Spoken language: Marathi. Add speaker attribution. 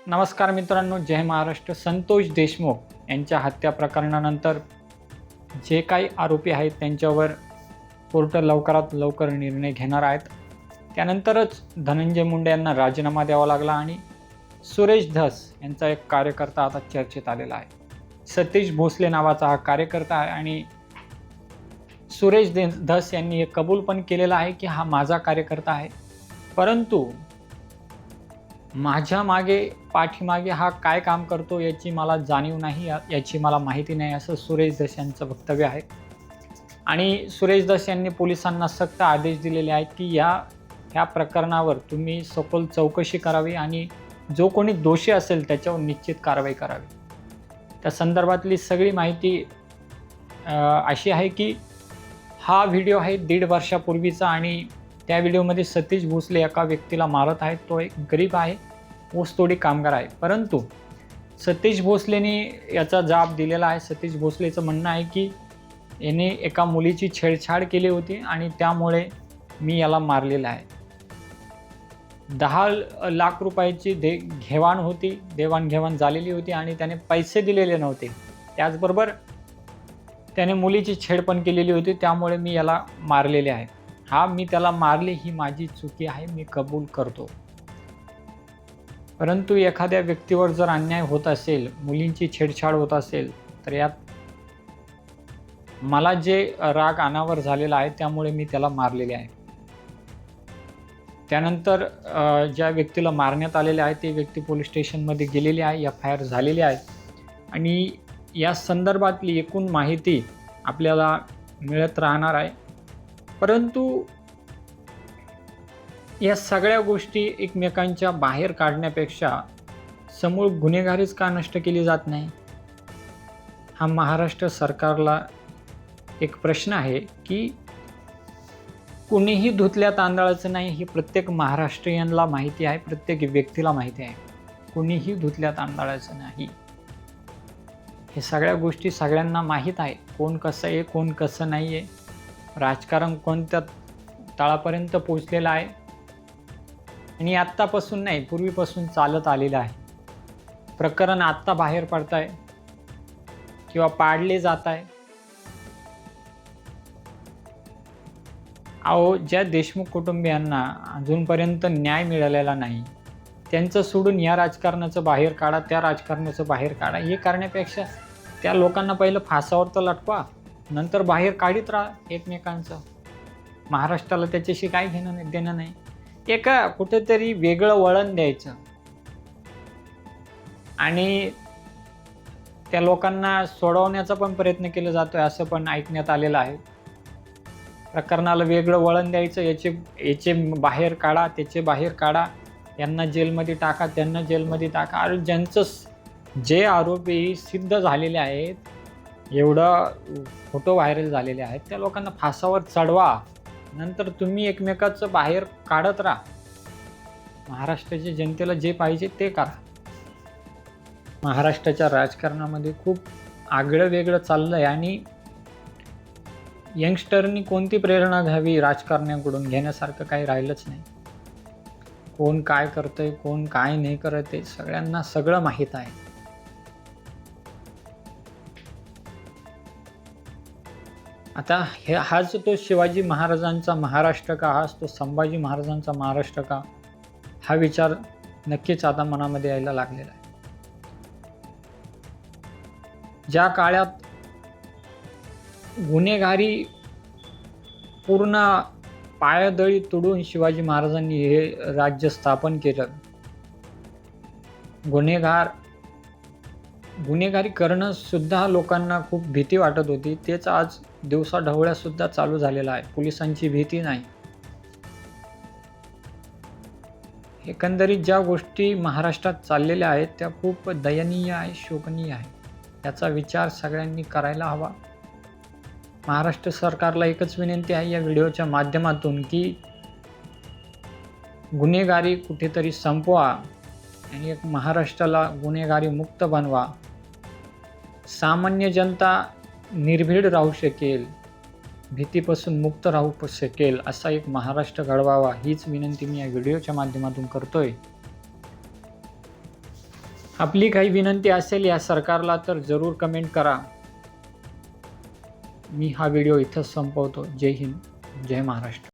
Speaker 1: नमस्कार मित्रांनो, जय महाराष्ट्र. संतोष देशमुख यांच्या हत्या प्रकरणानंतर जे काही आरोपी आहेत त्यांच्यावर कोर्ट लवकरात लवकर निर्णय घेणार आहेत. त्यानंतरच धनंजय मुंडे यांना राजीनामा द्यावा लागला आणि सुरेश धस यांचा एक कार्यकर्ता आता चर्चेत आलेला आहे. सतीश भोसले नावाचा हा कार्यकर्ता आहे आणि सुरेश धस यांनी हे कबूल पण केलेलं आहे की हा माझा कार्यकर्ता आहे, परंतु माझ्या पाठीमागे हा काय काम करतो याची मला जाणीव नाही, याची मला माहिती नाही, असं सुरेश धस यांचं वक्तव्य आहे. आणि सुरेश धस यांनी पोलिसांना सक्त आदेश दिलेले आहेत की ह्या प्रकरणावर तुम्ही सखोल चौकशी करावी आणि जो कोणी दोषी असेल त्याच्यावर निश्चित कारवाई करावी. त्या संदर्भातली सगळी माहिती अशी आहे की हा व्हिडिओ आहे 1.5 वर्षापूर्वीचा आणि त्या व्हिडिओमध्ये सतीश भोसले एका व्यक्तीला मारत आहेत. तो एक गरीब आहे, ऊसतोडी कामगार आहे, परंतु सतीश भोसलेने याचा जाब दिलेला आहे. सतीश भोसलेचं म्हणणं आहे की याने एका मुलीची छेडछाड केली होती आणि त्यामुळे मी याला मारलेलं आहे. 10 लाख रुपयाची देवाणघेवाण झालेली होती आणि त्याने पैसे दिलेले नव्हते. त्याचबरोबर त्याने मुलीची छेड पण केलेली होती, त्यामुळे मी याला मारलेले आहे. मी त्याला मारले, ही माझी चुकी आहे, मी कबूल करतो. परंतु एखाद्या व्यक्तीवर जर अन्याय होत असेल, मुलींची छेडछाड होत असेल, तर यात मला जे राग अनावर झालेला आहे त्यामुळे मी त्याला मारलेले आहे. त्यानंतर ज्या व्यक्तीला मारण्यात आलेले आहे ते व्यक्ती पोलीस स्टेशनमध्ये गेलेली आहे, FIR झालेली आहे आणि या संदर्भातली एकूण माहिती आपल्याला मिळत राहणार आहे. परंतु या सगळ्या गोष्टी एकमेकांच्या बाहेर काढण्यापेक्षा समूळ गुन्हेगारीच का नष्ट केली जात नाही, हा महाराष्ट्र सरकारला एक प्रश्न आहे. की कुणीही धुतल्या तांदळाचं नाही, ही प्रत्येक महाराष्ट्रीयनला माहिती आहे, प्रत्येक व्यक्तीला माहिती आहे. कुणीही धुतल्या तांदळाचं नाही, हे सगळ्या गोष्टी सगळ्यांना माहीत आहे. कोण कसं आहे, कोण कसं नाही आहे, राजकारण कोणत्या तळापर्यंत पोचलेलं आहे आणि आत्तापासून नाही, पूर्वीपासून चालत आलेलं आहे. प्रकरण आत्ता बाहेर पडत आहे किंवा पाडले जात आहे. ज्या देशमुख कुटुंबियांना अजूनपर्यंत न्याय मिळालेला नाही, त्यांचं सोडून या राजकारणाचं बाहेर काढा, त्या राजकारणाचं बाहेर काढा. हे करण्यापेक्षा त्या लोकांना पहिलं फासावर तर लटवा, नंतर बाहेर काढीत राहा एकमेकांचं. महाराष्ट्राला त्याच्याशी काय देणं नाही. एका कुठेतरी वेगळं वळण द्यायचं आणि त्या लोकांना सोडवण्याचा पण प्रयत्न केला जातोय, असं पण ऐकण्यात आलेलं आहे. प्रकरणाला वेगळं वळण द्यायचं, याचे बाहेर काढा, त्याचे बाहेर काढा, यांना जेलमध्ये टाका, त्यांना जेलमध्ये टाका. आणि ज्यांचं जे आरोपी सिद्ध झालेले आहेत, एवढं फोटो व्हायरल झालेले आहेत, त्या लोकांना फासावर चढवा, नंतर तुम्ही एकमेकाचं बाहेर काढत राहा. महाराष्ट्राच्या जनतेला जे पाहिजे ते करा. महाराष्ट्राच्या राजकारणामध्ये खूप आगळं वेगळं चाललं आहे आणि यंगस्टरनी कोणती प्रेरणा घ्यावी राजकारण्याकडून, घेण्यासारखं काही राहिलंच नाही. कोण काय करतंय, कोण काय नाही करत आहे, सगळ्यांना सगळं माहीत आहे. आता हाच तो शिवाजी महाराजांचा महाराष्ट्र का, हाच तो संभाजी महाराजांचा महाराष्ट्र का, हा विचार नक्कीच आता मनामध्ये यायला लागलेला आहे. ज्या काळात गुन्हेगारी पूर्ण पायदळी तोडून शिवाजी महाराजांनी हे राज्य स्थापन केलं, गुन्हेगारी करणं सुद्धा लोकांना खूप भीती वाटत होती, तेच आज दिवसाढवळ्या सुद्धा चालू झालेलं आहे. पोलिसांची भीती नाही. एकंदरीत ज्या गोष्टी महाराष्ट्रात चाललेल्या आहेत त्या खूप दयनीय आहे, शोभनीय आहे. याचा विचार सगळ्यांनी करायला हवा. महाराष्ट्र सरकारला एकच विनंती आहे या व्हिडिओच्या माध्यमातून की गुन्हेगारी कुठेतरी संपवा आणि एक महाराष्ट्राला गुन्हेगारी मुक्त बनवा. सामान्य जनता निर्भीड राहू शकेल, भीतीपासून मुक्त राहू शकेल, असा एक महाराष्ट्र घडवावा, हीच विनंती मी या व्हिडिओच्या माध्यमातून करतोय. आपली काही विनंती असेल या सरकारला तर जरूर कमेंट करा. मी हा व्हिडिओ इथंच संपवतो. जय हिंद, जय महाराष्ट्र.